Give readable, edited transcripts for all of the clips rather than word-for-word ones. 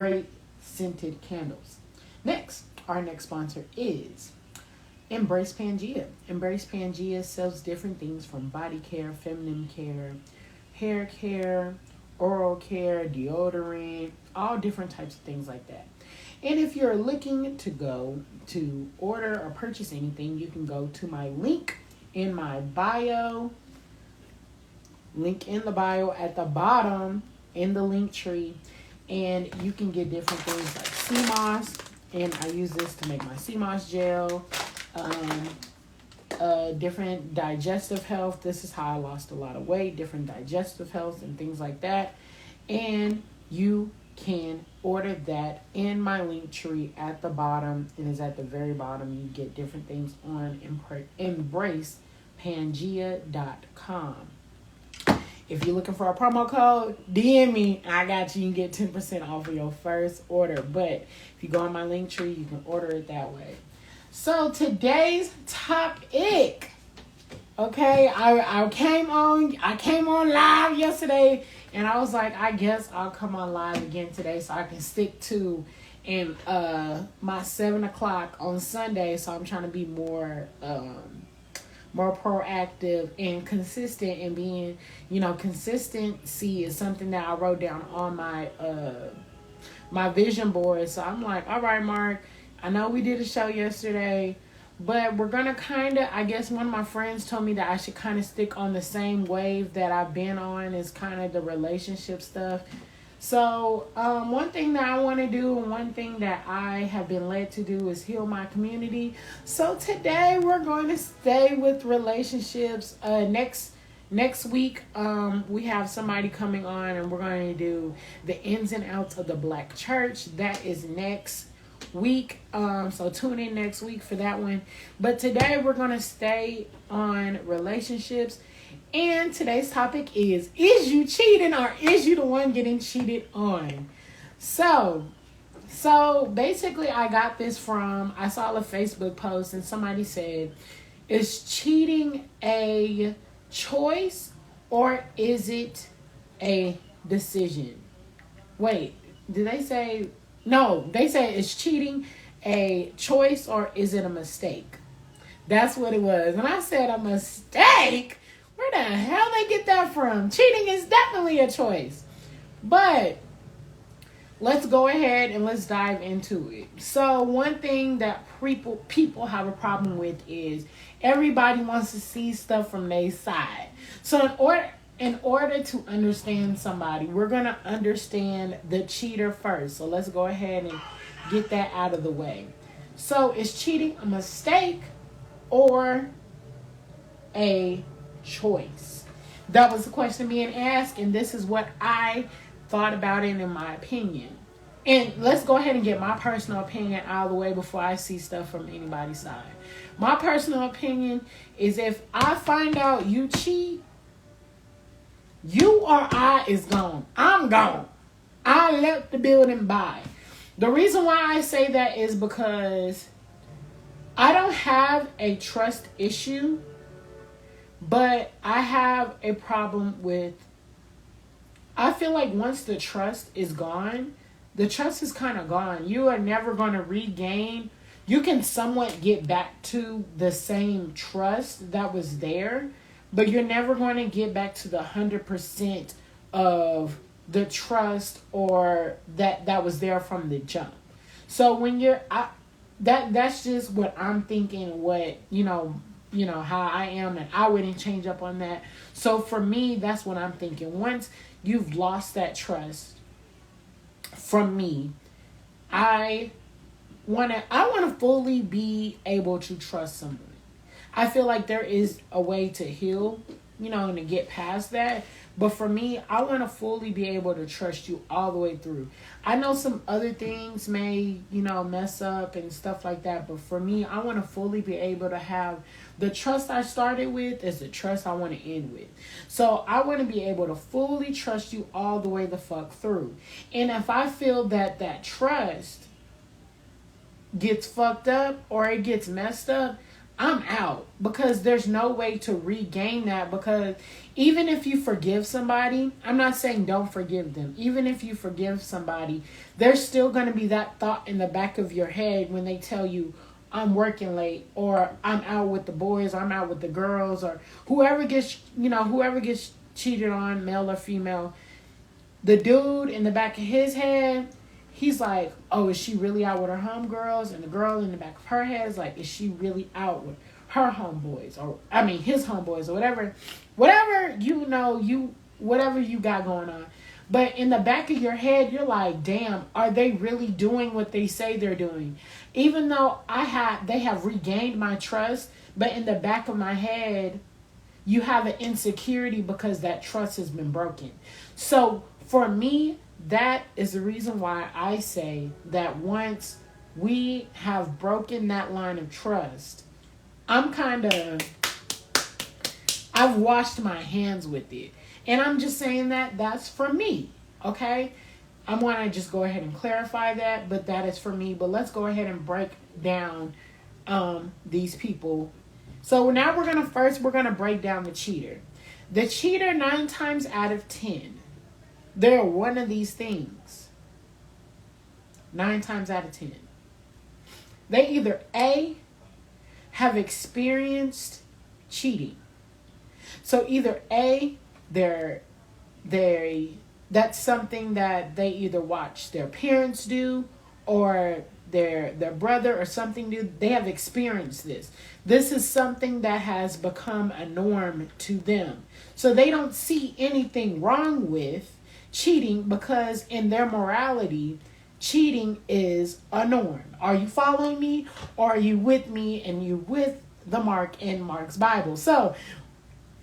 great scented candles. Next, our next sponsor is Embrace Pangea. Embrace Pangea sells different things from body care, feminine care, hair care, oral care, deodorant, all different types of things like that. And if you're looking to go to order or purchase anything, you can go to my link in my bio, link in the bio at the bottom in the link tree, and you can get different things like sea moss, and I use this to make my sea moss gel. Different digestive health. This is how I lost a lot of weight. Different digestive health and things like that. And you can order that in my link tree at the bottom. It is at the very bottom. You get different things on embracepangea.com. If you're looking for a promo code, DM me. I got you. You can get 10% off of your first order. But if you go on my link tree, you can order it that way. So today's topic, okay, I came on live yesterday, and I was like, I guess I'll come on live again today so I can stick to my 7 o'clock on Sunday. So I'm trying to be more proactive and consistent, and being, consistency is something that I wrote down on my vision board. So I'm like, all right, Mark, I know we did a show yesterday, but we're going to I guess one of my friends told me that I should kind of stick on the same wave that I've been on, is kind of the relationship stuff. So one thing that I want to do, and one thing that I have been led to do, is heal my community. So today we're going to stay with relationships. Next week, we have somebody coming on, and we're going to do the ins and outs of the Black church. That is next week. So tune in next week for that one. But today we're going to stay on relationships. And today's topic is you cheating, or is you the one getting cheated on? So basically I got this I saw a Facebook post, and somebody said, is cheating a choice or is it a decision? Wait, did they say... No, they say, is cheating a choice or is it a mistake? That's what it was. And I said, a mistake? Where the hell they get that from? Cheating is definitely a choice. But let's go ahead and let's dive into it. So one thing that people have a problem with is everybody wants to see stuff from their side. So in order to understand somebody, we're going to understand the cheater first. So let's go ahead and get that out of the way. So is cheating a mistake or a choice? That was the question being asked, and this is what I thought about it in my opinion. And let's go ahead and get my personal opinion out of the way before I see stuff from anybody's side. My personal opinion is, if I find out you cheat, you or I is gone. I'm gone. I left the building by. The reason why I say that is because I don't have a trust issue, but I have a problem with... I feel like once the trust is gone, the trust is kind of gone. You are never going to regain... You can somewhat get back to the same trust that was there, but you're never going to get back to the 100% of the trust or that was there from the jump. So when that's just what I'm thinking, what, how I am, and I wouldn't change up on that. So for me, that's what I'm thinking. Once you've lost that trust from me, I want to fully be able to trust someone. I feel like there is a way to heal, and to get past that. But for me, I want to fully be able to trust you all the way through. I know some other things may, mess up and stuff like that. But for me, I want to fully be able to have the trust I started with is the trust I want to end with. So I want to be able to fully trust you all the way the fuck through. And if I feel that trust gets fucked up or it gets messed up, I'm out, because there's no way to regain that. Because even if you forgive somebody, I'm not saying don't forgive them. Even if you forgive somebody, there's still going to be that thought in the back of your head when they tell you, I'm working late, or I'm out with the boys, or I'm out with the girls, or whoever gets cheated on, male or female. The dude in the back of his head, he's like, oh, is she really out with her homegirls? And the girl in the back of her head is like, is she really out with her homeboys? Or, I mean, his homeboys, or whatever. Whatever, whatever you got going on. But in the back of your head, you're like, damn, are they really doing what they say they're doing? Even though they have regained my trust, but in the back of my head, you have an insecurity because that trust has been broken. So for me, that is the reason why I say that once we have broken that line of trust, I've washed my hands with it. And I'm just saying that's for me, okay? I want to just go ahead and clarify that, but that is for me. But let's go ahead and break down these people. So now we're going to break down the cheater. The cheater, 9 times out of 10, they're one of these things. 9 times out of 10. They either A, have experienced cheating. So either A, that's something that they either watch their parents do, or their brother or something do. They have experienced this. This is something that has become a norm to them. So they don't see anything wrong with cheating, because in their morality, cheating is a norm. Are you following me, or are you with me and you with the Mark in Mark's Bible? So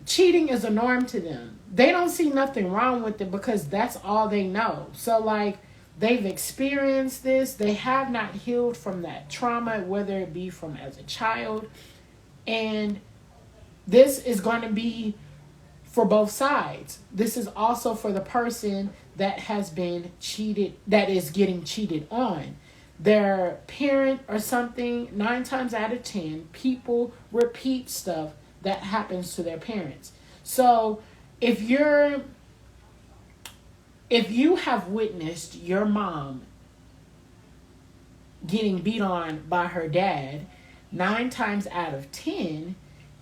cheating is a norm to them. They don't see nothing wrong with it because that's all they know. So like, they've experienced this. They have not healed from that trauma, whether it be from as a child. And this is going to be for both sides. This is also for the person that has been cheated, that is getting cheated on. Their parent or something, 9 times out of 10, people repeat stuff that happens to their parents. So if you have witnessed your mom getting beat on by her dad, 9 times out of 10,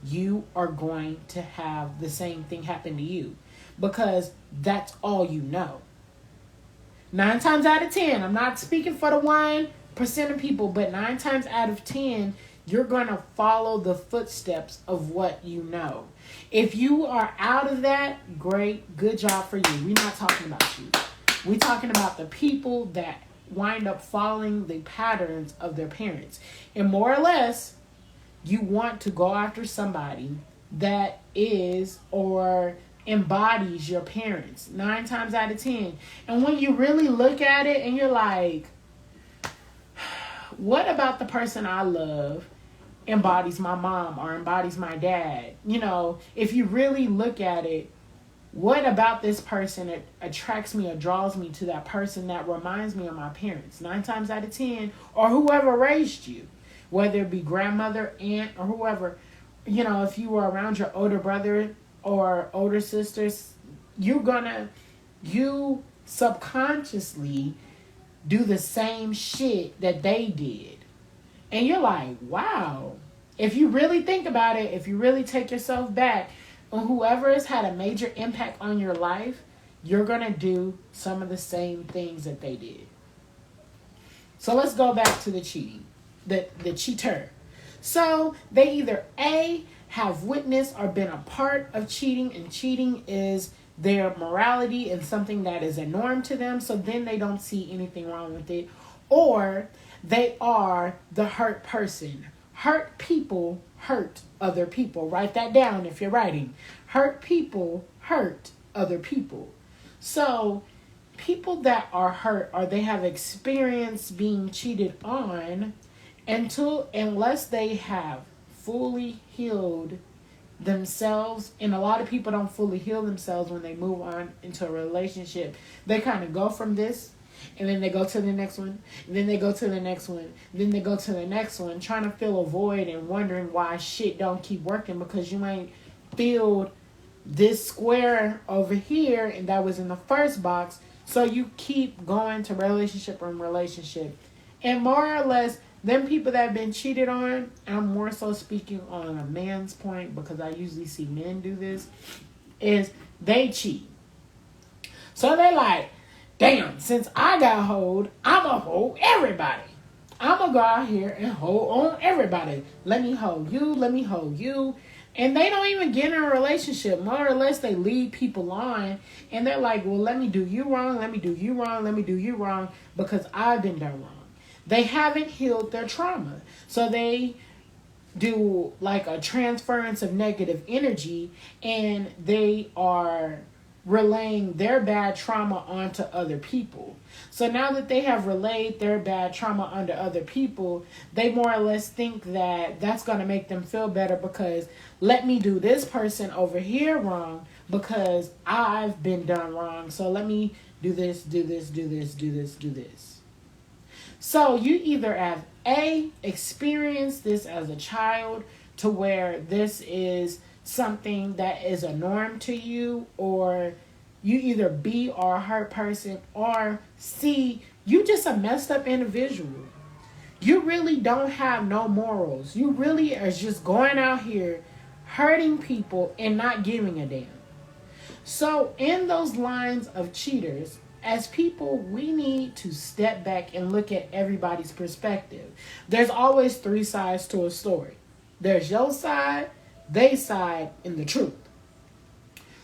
you are going to have the same thing happen to you, because that's all you know. 9 times out of 10, I'm not speaking for the 1% of people, but 9 times out of 10, you're going to follow the footsteps of what you know. If you are out of that, great, good job for you. We're not talking about you. We're talking about the people that wind up following the patterns of their parents. And more or less, you want to go after somebody that is or embodies your parents 9 times out of 10. And when you really look at it and you're like, what about the person I love embodies my mom or embodies my dad? You know, if you really look at it, what about this person attracts me or draws me to that person that reminds me of my parents? 9 times out of 10, or whoever raised you, whether it be grandmother, aunt, or whoever. You know, if you were around your older brother or older sisters, you subconsciously do the same shit that they did. And you're like, wow. If you really think about it, if you really take yourself back, on whoever has had a major impact on your life, you're going to do some of the same things that they did. So let's go back to the cheating, the cheater. So they either A, have witnessed or been a part of cheating, and cheating is their morality and something that is a norm to them, so then they don't see anything wrong with it. Or they are the hurt person. Hurt people hurt other people. Write that down if you're writing. Hurt people hurt other people. So people that are hurt, or they have experienced being cheated on, unless they have fully healed themselves, and a lot of people don't fully heal themselves when they move on into a relationship. They kind of go from this And then they go to the next one. And then they go to the next one. Then they go to the next one, trying to fill a void and wondering why shit don't keep working because you ain't filled this square over here, and that was in the first box. So you keep going to relationship and relationship. And more or less, them people that have been cheated on, I'm more so speaking on a man's point because I usually see men do this, is they cheat. So they're like, damn, since I got hold, I'm going to hold everybody. I'm going to go out here and hold on everybody. Let me hold you. Let me hold you. And they don't even get in a relationship. More or less, they lead people on. And they're like, well, let me do you wrong. Let me do you wrong. Let me do you wrong because I've been done wrong. They haven't healed their trauma. So they do like a transference of negative energy. And they are relaying their bad trauma onto other people. So now that they have relayed their bad trauma onto other people, they more or less think that that's going to make them feel better because let me do this person over here wrong because I've been done wrong. So let me do this, do this, do this, do this, do this. So you either have experienced this as a child to where this is something that is a norm to you, or you either B are a hurt person, or C, you just a messed up individual. You really don't have no morals. You really are just going out here hurting people and not giving a damn. So in those lines of cheaters, as people, we need to step back and look at everybody's perspective. There's always three sides to a story. There's your side, they side, and the truth.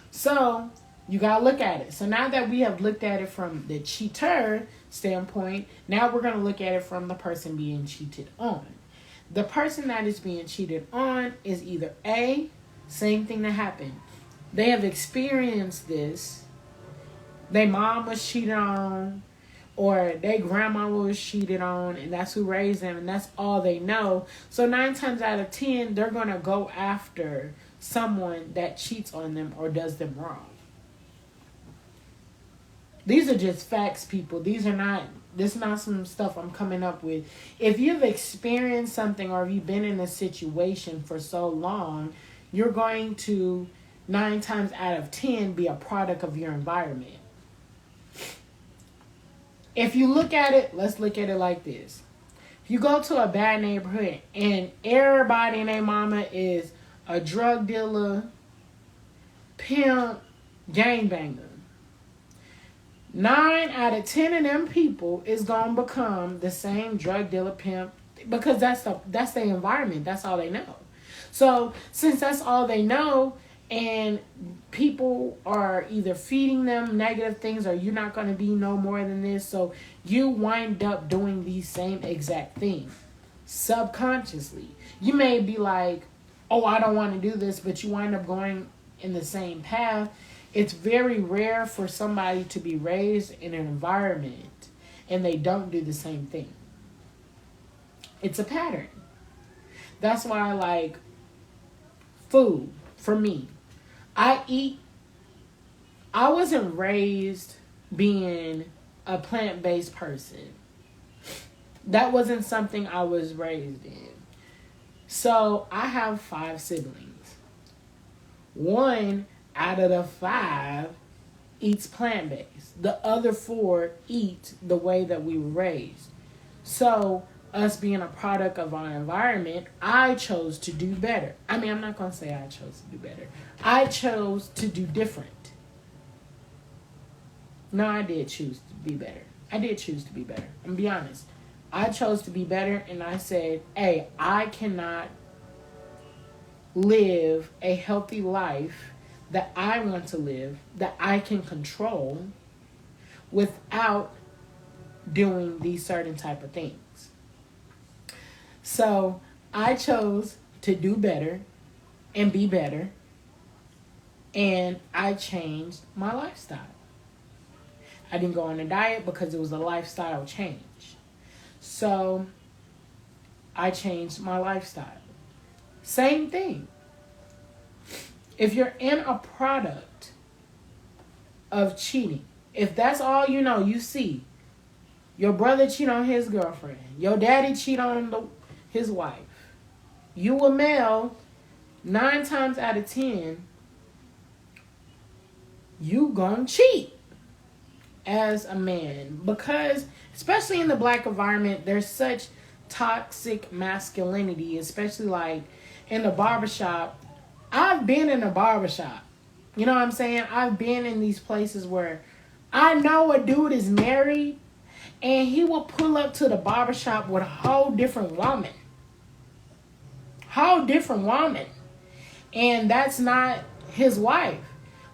So you got to look at it. So now that we have looked at it from the cheater standpoint, now we're going to look at it from the person being cheated on. The person that is being cheated on is either A, same thing that happened. They have experienced this. Their mom was cheated on, or their grandma was cheated on, and that's who raised them, and that's all they know. So 9 times out of 10, they're going to go after someone that cheats on them or does them wrong. These are just facts, people. This is not some stuff I'm coming up with. If you've experienced something or if you've been in a situation for so long, you're going to 9 times out of 10 be a product of your environment. If you look at it, let's look at it like this. If you go to a bad neighborhood and everybody and their mama is a drug dealer, pimp, gangbanger, 9 out of 10 of them people is going to become the same drug dealer, pimp, because that's the environment. That's all they know. So since that's all they know, and people are either feeding them negative things or you're not going to be no more than this, so you wind up doing these same exact things subconsciously. You may be like, oh, I don't want to do this, but you wind up going in the same path. It's very rare for somebody to be raised in an environment and they don't do the same thing. It's a pattern. That's why, like, food, for me, I wasn't raised being a plant-based person. That wasn't something I was raised in. So I have 5 siblings. 1 out of the 5 eats plant-based. The other 4 eat the way that we were raised. So us being a product of our environment, I chose to do better. I mean, I'm not going to say I chose to do better. I chose to do different. No, I did choose to be better. I did choose to be better. I'm going to be honest. I chose to be better, and I said, hey, I cannot live a healthy life that I want to live, that I can control, without doing these certain type of things. So I chose to do better and be better, and I changed my lifestyle. I didn't go on a diet because it was a lifestyle change. So I changed my lifestyle. Same thing. If you're in a product of cheating, if that's all you know, you see, Your brother cheat on his girlfriend. Your daddy cheat on his wife. You a male, 9 times out of 10, you gonna cheat as a man. Because, especially in the black environment, there's such toxic masculinity, especially like in the barbershop. I've been in a barbershop. You know what I'm saying? I've been in these places where I know a dude is married and he will pull up to the barbershop with a whole different woman. Whole different woman. And that's not his wife.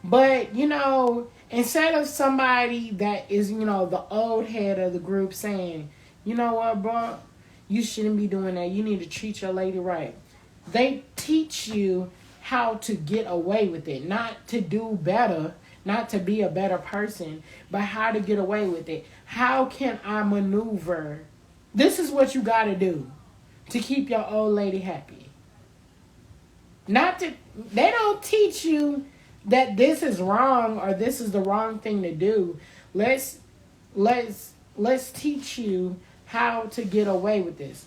But, you know, instead of somebody that is, you know, the old head of the group saying, you know what, bro, you shouldn't be doing that. You need to treat your lady right. They teach you how to get away with it. Not to do better, not to be a better person, but how to get away with it. How can I maneuver? This is what you got to do to keep your old lady happy. Not to, they don't teach you that this is wrong or this is the wrong thing to do. Let's teach you how to get away with this.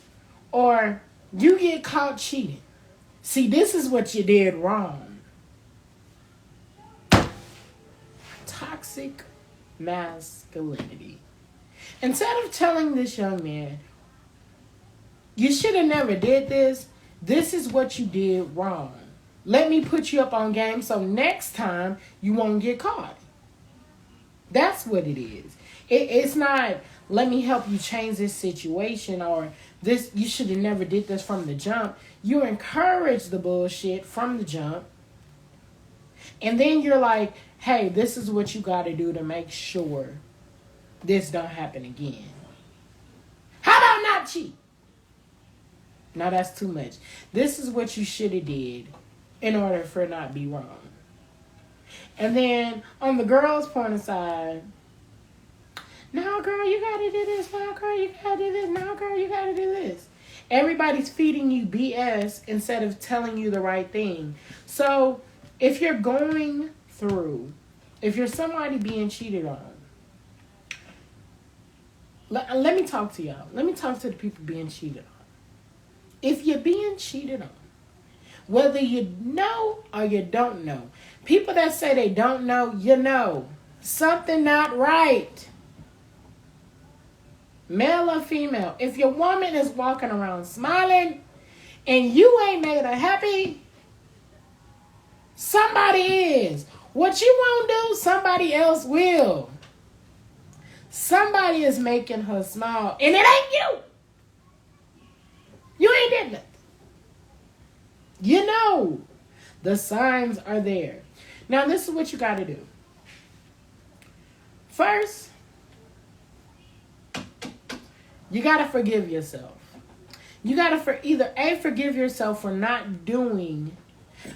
Or you get caught cheating. See, this is what you did wrong. Toxic masculinity. Instead of telling this young man, you should have never did this. This is what you did wrong. Let me put you up on game so next time you won't get caught. That's what it is. It's not, let me help you change this situation, or this, you should have never did this from the jump. You encourage the bullshit from the jump. And then you're like, hey, this is what you got to do to make sure this don't happen again. How about not cheat? No, that's too much. This is what you should have did in order for it not to be wrong. And then on the girls' point side, no, girl, you got to do this. No, girl, you got to do this. No, girl, you got to do this. Everybody's feeding you BS instead of telling you the right thing. So if you're going through, if you're somebody being cheated on, let me talk to y'all. Let me talk to the people being cheated on. If you're being cheated on, whether you know or you don't know, people that say they don't know, you know. Something not right. Male or female. If your woman is walking around smiling and you ain't made her happy, somebody is. What you won't do, somebody else will. Somebody is making her smile and it ain't you. You ain't did nothing. You know, the signs are there. Now, this is what you got to do. First, you got to forgive yourself. You got to either forgive yourself for not doing,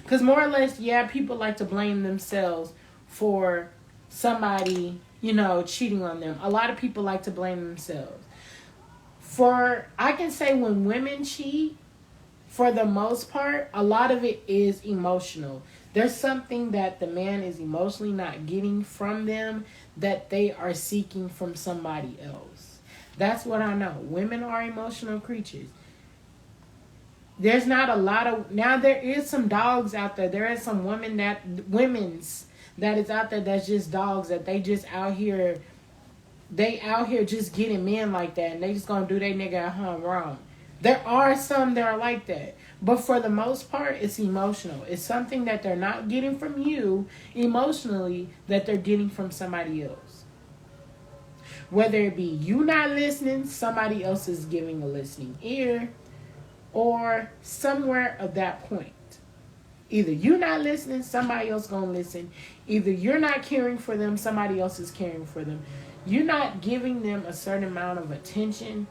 because more or less, yeah, people like to blame themselves for somebody, you know, cheating on them. A lot of people like to blame themselves. I can say when women cheat, for the most part, a lot of it is emotional. There's something that the man is emotionally not getting from them that they are seeking from somebody else. That's what I know. Women are emotional creatures. There's not a lot of, now there is some dogs out there. There is some women's that is out there that's just dogs, that they just out here, they out here just getting men like that, and they just gonna do their nigga at home wrong. There are some that are like that. But for the most part, it's emotional. It's something that they're not getting from you emotionally that they're getting from somebody else. Whether it be you not listening, somebody else is giving a listening ear, or somewhere of that point. Either you not listening, somebody else gonna listen. Either you're not caring for them, somebody else is caring for them. You're not giving them a certain amount of attention,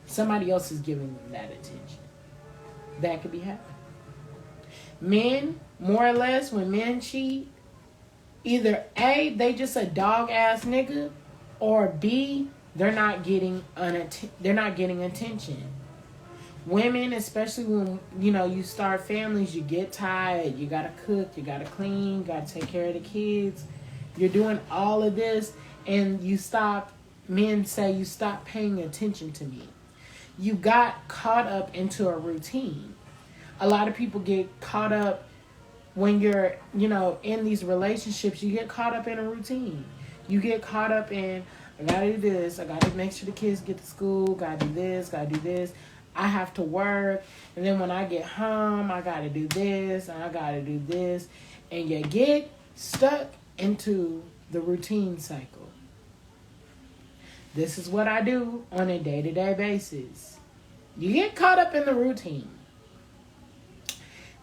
somebody else is giving them that attention. That could be happening. Men, more or less, when men cheat, either A, they just a dog ass nigga, or B, they're not getting attention. Women, especially when, you know, you start families, you get tired, you gotta cook, you gotta clean, you gotta take care of the kids. You're doing all of this and you stop men say you stop paying attention to me. You got caught up into a routine. A lot of people get caught up when you're, in these relationships. You get caught up in a routine. You get caught up in, I gotta do this, I gotta make sure the kids get to school, gotta do this, I have to work, and then when I get home, I gotta do this, and I gotta do this, and you get stuck into the routine cycle. This is what I do on a day-to-day basis. You get caught up in the routine.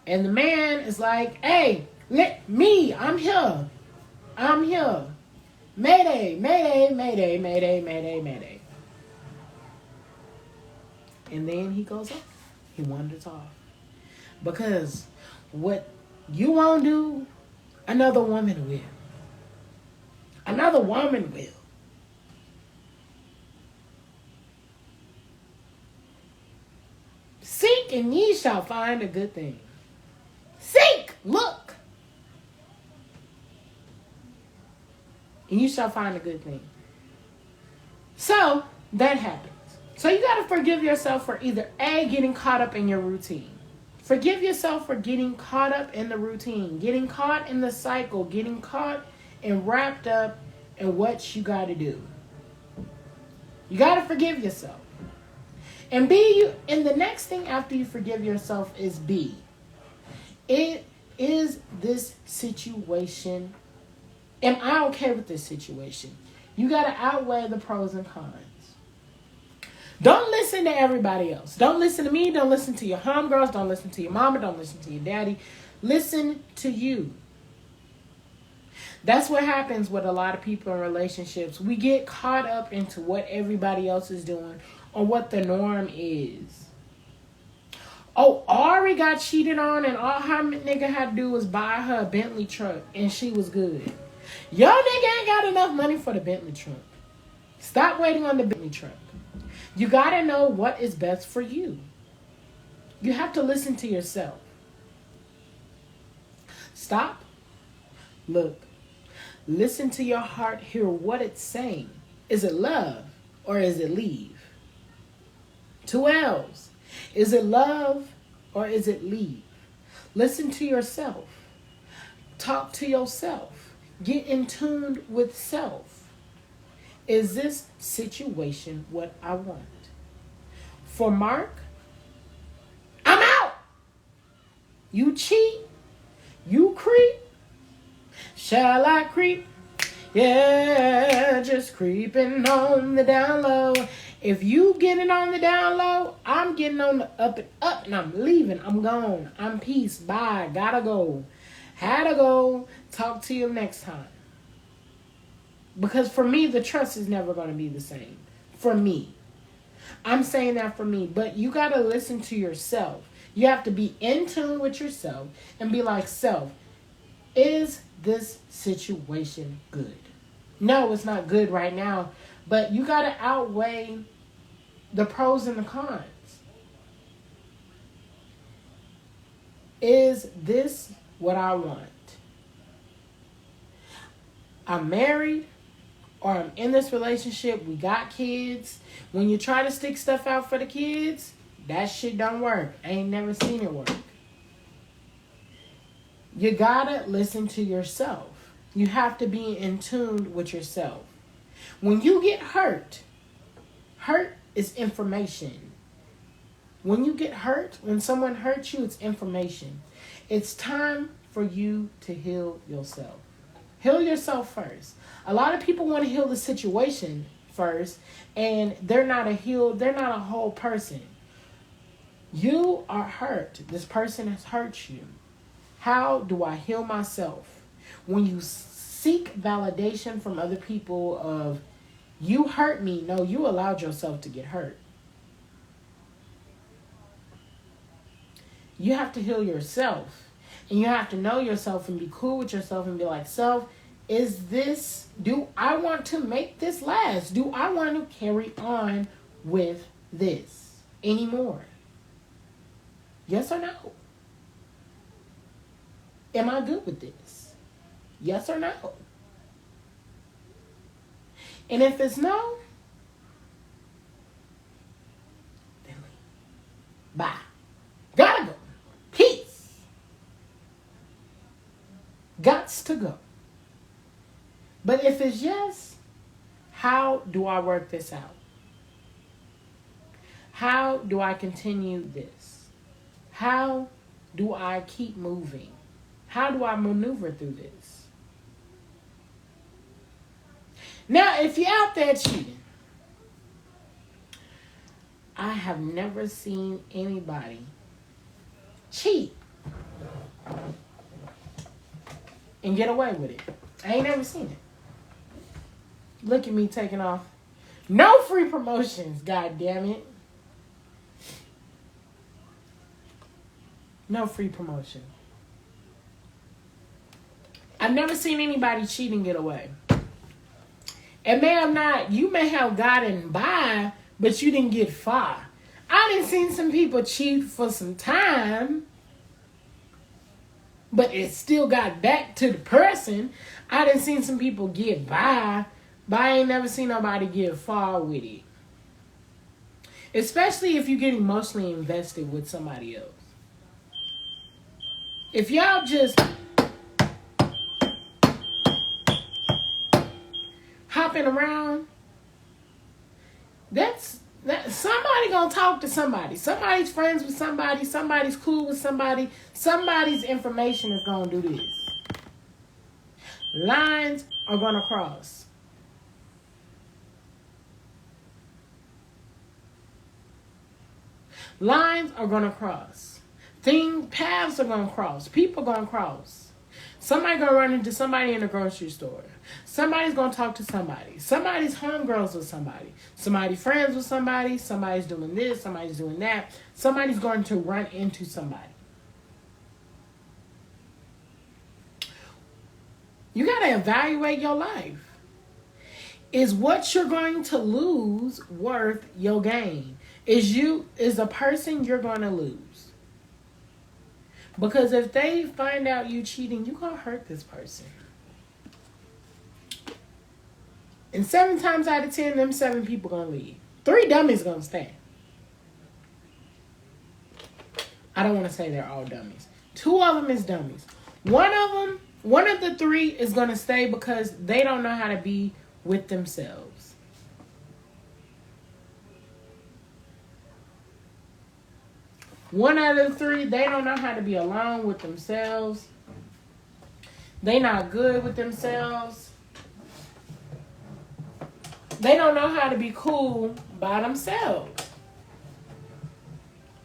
And the man is like, hey, I'm here. I'm here. Mayday, mayday, mayday, mayday, mayday, mayday. And then he goes off. He wanders off. Because what you won't do, another woman will. Another woman will. Seek and ye shall find a good thing. Seek, look, and you shall find a good thing. So that happens. So you got to forgive yourself for either A, getting caught up in your routine. Forgive yourself for getting caught up in the routine, getting caught in the cycle, getting caught and wrapped up in what you got to do. You got to forgive yourself. And and the next thing after you forgive yourself is B. It is this situation. Am I okay with this situation? You got to outweigh the pros and cons. Don't listen to everybody else. Don't listen to me. Don't listen to your homegirls. Don't listen to your mama. Don't listen to your daddy. Listen to you. That's what happens with a lot of people in relationships. We get caught up into what everybody else is doing or what the norm is. Oh, Ari got cheated on and all her nigga had to do was buy her a Bentley truck and she was good. Your nigga ain't got enough money for the Bentley truck. Stop waiting on the Bentley truck. You got to know what is best for you. You have to listen to yourself. Stop. Look. Listen to your heart. Hear what it's saying. Is it love or is it leave? 2 L's. Is it love or is it leave? Listen to yourself. Talk to yourself. Get in tune with self. Is this situation what I want? For Mark, I'm out. You cheat. You creep. Shall I creep? Yeah, just creeping on the down low. If you getting on the down low, I'm getting on the up and up, and I'm leaving. I'm gone. I'm peace. Bye. Gotta go. Had to go. Talk to you next time. Because for me, the trust is never going to be the same. For me. I'm saying that for me. But you got to listen to yourself. You have to be in tune with yourself and be like, self, is this situation good? No, it's not good right now. But you got to outweigh the pros and the cons. Is this what I want? I'm married or I'm in this relationship. We got kids. When you try to stick stuff out for the kids, that shit don't work. I ain't never seen it work. You gotta listen to yourself. You have to be in tune with yourself. When you get hurt is information. When you get hurt, when someone hurts you, it's information. It's time for you to heal yourself. Heal yourself first. A lot of people want to heal the situation first, and they're not a whole person. You are hurt. This person has hurt you. How do I heal myself? When you seek validation from other people of, you hurt me. No, you allowed yourself to get hurt. You have to heal yourself. And you have to know yourself and be cool with yourself and be like, self, do I want to make this last? Do I want to carry on with this anymore? Yes or no? Am I good with this? Yes or no? And if it's no, Gots to go. But if it's yes, how do I work this out? How do I continue this? How do I keep moving? How do I maneuver through this? Now, if you're out there cheating, I have never seen anybody cheat and get away with it. I ain't never seen it. Look at me taking off. No free promotions, god damn it. No free promotion. I've never seen anybody cheat and get away. And you may have gotten by, but you didn't get far. I done seen some people cheat for some time, but it still got back to the person. I done seen some people get by, but I ain't never seen nobody get far with it. Especially if you get emotionally invested with somebody else. If y'all just hopping around, that's somebody gonna talk to somebody. Somebody's friends with somebody. Somebody's cool with somebody. Somebody's information is gonna do this. Lines are gonna cross. Lines are gonna cross. Paths are gonna cross. People gonna cross. Somebody gonna run into somebody in the grocery store. Somebody's gonna talk to somebody. Somebody's homegirls with somebody. Somebody's friends with somebody. Somebody's doing this. Somebody's doing that. Somebody's going to run into somebody. You gotta evaluate your life. Is what you're going to lose worth your gain? Is the person you're gonna lose? Because if they find out you cheating, you're going to hurt this person. And 7 times out of 10, them 7 people going to leave. 3 dummies going to stay. I don't want to say they're all dummies. 2 of them is dummies. One of the 3 is going to stay because they don't know how to be with themselves. One out of the 3, they don't know how to be alone with themselves. They not good with themselves. They don't know how to be cool by themselves.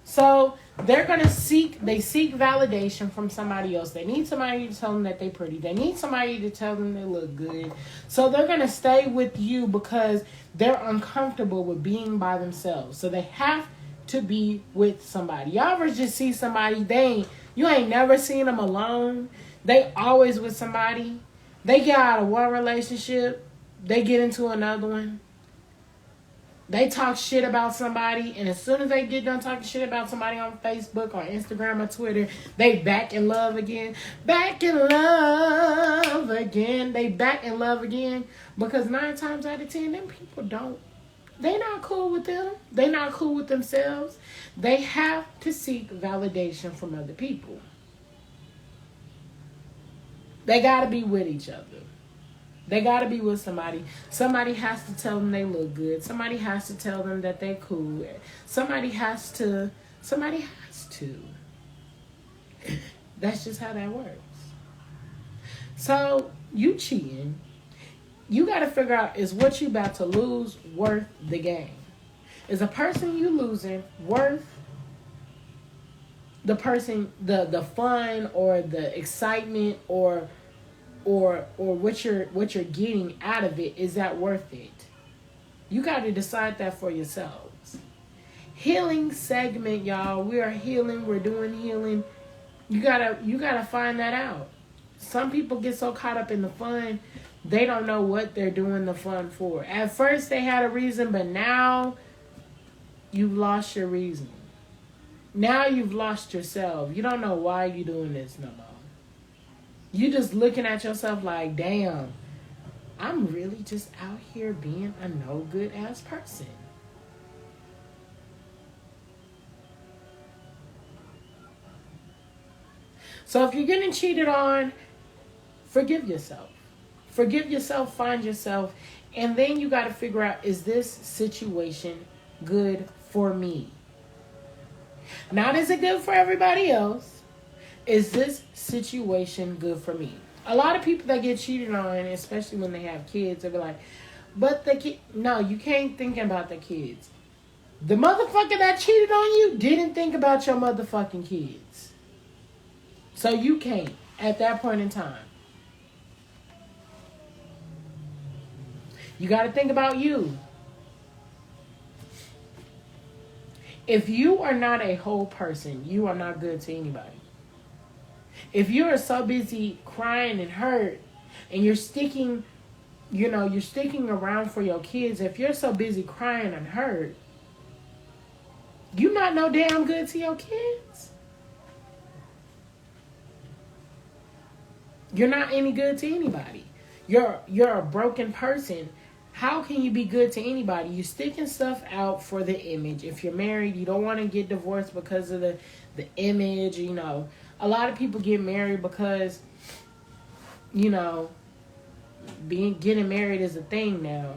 So they seek validation from somebody else. They need somebody to tell them that they're pretty. They need somebody to tell them they look good. So they're going to stay with you because they're uncomfortable with being by themselves. So they have to be with somebody. Y'all ever just see somebody, you ain't never seen them alone. They always with somebody. They get out of one relationship, they get into another one. They talk shit about somebody, and as soon as they get done talking shit about somebody on Facebook or Instagram or Twitter, they back in love again. Back in love again. They back in love again. Because 9 times out of 10, them people they not cool with them. They not cool with themselves. They have to seek validation from other people. They got to be with each other. They got to be with somebody. Somebody has to tell them they look good. Somebody has to tell them that they cool. Somebody has to. That's just how that works. So, you cheating. You got to figure out, is what you about to lose worth the game? Is a person you losing worth the person, the fun or the excitement or what you're getting out of it? Is that worth it? You got to decide that for yourselves. Healing segment, y'all. We are healing. We're doing healing. You gotta find that out. Some people get so caught up in the fun, they don't know what they're doing the fun for. At first they had a reason, but now you've lost your reason. Now you've lost yourself. You don't know why you're doing this no more. You just looking at yourself like, damn, I'm really just out here being a no good ass person. So if you're getting cheated on, Forgive yourself. Forgive yourself, find yourself, and then you got to figure out, is this situation good for me? Not is it good for everybody else? Is this situation good for me? A lot of people that get cheated on, especially when they have kids, they'll be like, but the kid, no, you can't think about the kids. The motherfucker that cheated on you didn't think about your motherfucking kids. So you can't at that point in time. You got to think about you. If you are not a whole person, you are not good to anybody. If you're so busy crying and hurt and you're sticking around for your kids, if you're so busy crying and hurt, you not no damn good to your kids. You're not any good to anybody. You're a broken person. How can you be good to anybody? You're sticking stuff out for the image. If you're married, you don't want to get divorced because of the image. You know, a lot of people get married because, you know, getting married is a thing now.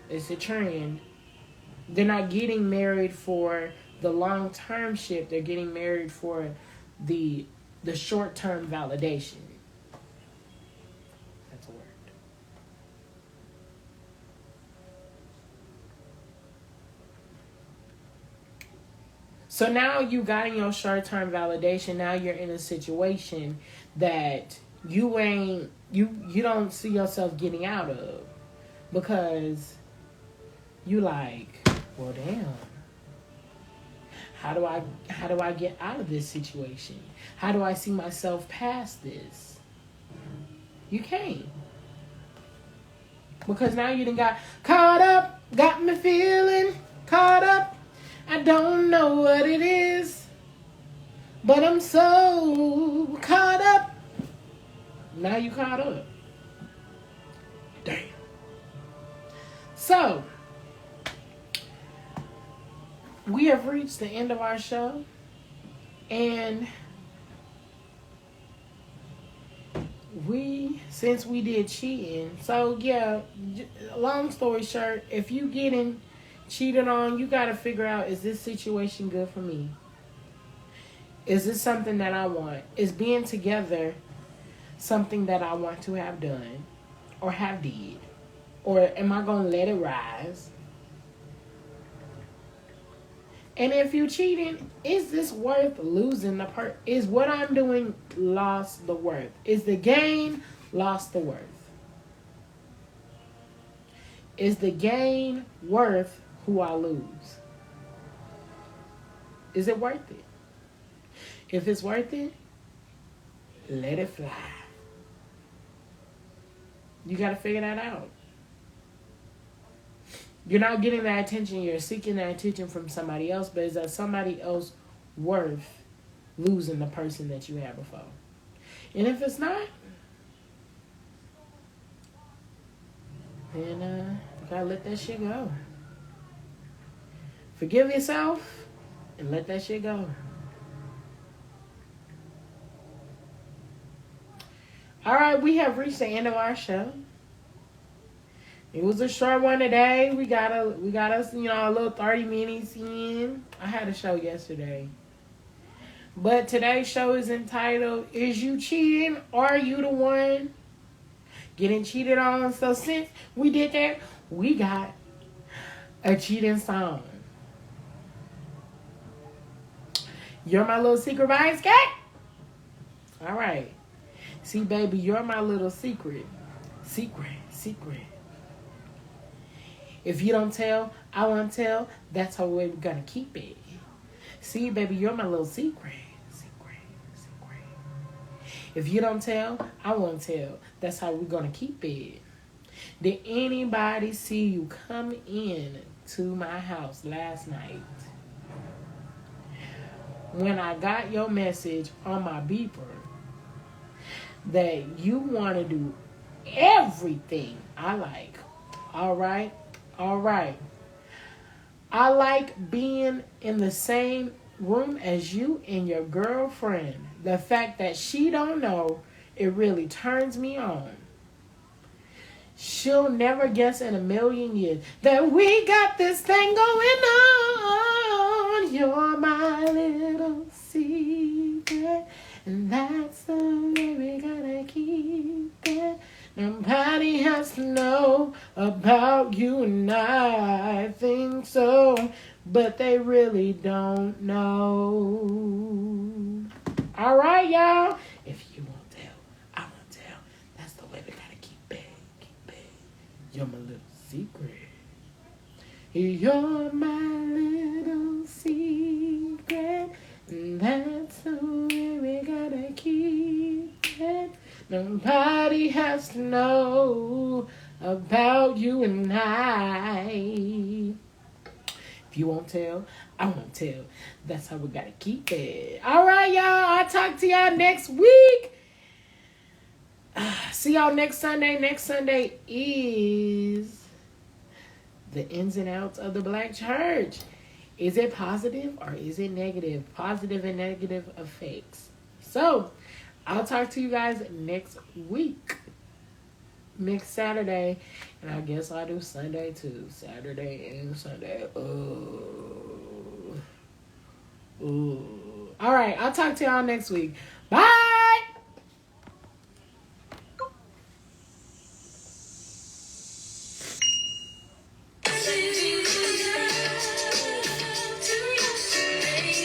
It's a trend. They're not getting married for the long-term ship. They're getting married for the short-term validation. That's a word. So now you got in your short-term validation. Now you're in a situation that you don't see yourself getting out of, because you like, well, damn. How do I get out of this situation? How do I see myself past this? You can't. Because now you done got caught up, got me feeling caught up. I don't know what it is, but I'm so caught up. Now you caught up. Damn. So, we have reached the end of our show, and since we did cheating, so yeah, long story short, if you getting cheated on, you got to figure out, is this situation good for me? Is this something that I want? Is being together something that I want to have done or have did? Or am I going to let it rise? And if you cheating, is this worth losing the is what I'm doing lost the worth? Is the gain lost the worth? Is the gain worth who I lose? Is it worth it? If it's worth it, let it fly. You got to figure that out. You're not getting that attention. You're seeking that attention from somebody else. But is that somebody else worth losing the person that you had before? And if it's not, then you gotta let that shit go. Forgive yourself and let that shit go. All right, we have reached the end of our show. It was a short one today. We got us, a little 30 minutes in. I had a show yesterday. But today's show is entitled, Is You Cheating? Are You the One Getting Cheated On? So since we did that, we got a cheating song. You're My Little Secret by Escape. All right. See, baby, you're my little secret. Secret. If you don't tell, I won't tell. That's how we're going to keep it. See, baby, you're my little secret. If you don't tell, I won't tell. That's how we're going to keep it. Did anybody see you come in to my house last night? When I got your message on my beeper that you want to do everything I like. All right. I like being in the same room as you and your girlfriend. The fact that she don't know It really turns me on. She'll never guess in a million years that we got this thing going on. You're my little secret, and that's the way we gotta keep it. Nobody has to know about you and I think so, but they really don't know. All right, y'all. If you won't tell, I won't tell. That's the way we gotta keep it. You're my little secret. You're my little secret. And that's the way we gotta keep it. Nobody has to know about you and I. If you won't tell, I won't tell. That's how we gotta keep it. All right, y'all. I'll talk to y'all next week. See y'all next Sunday. Next Sunday is the ins and outs of the Black church. Is it positive or is it negative? Positive and negative effects. So, I'll talk to you guys next week. Next Saturday. And I guess I'll do Sunday too. Saturday and Sunday. All right. I'll talk to y'all next week. Bye.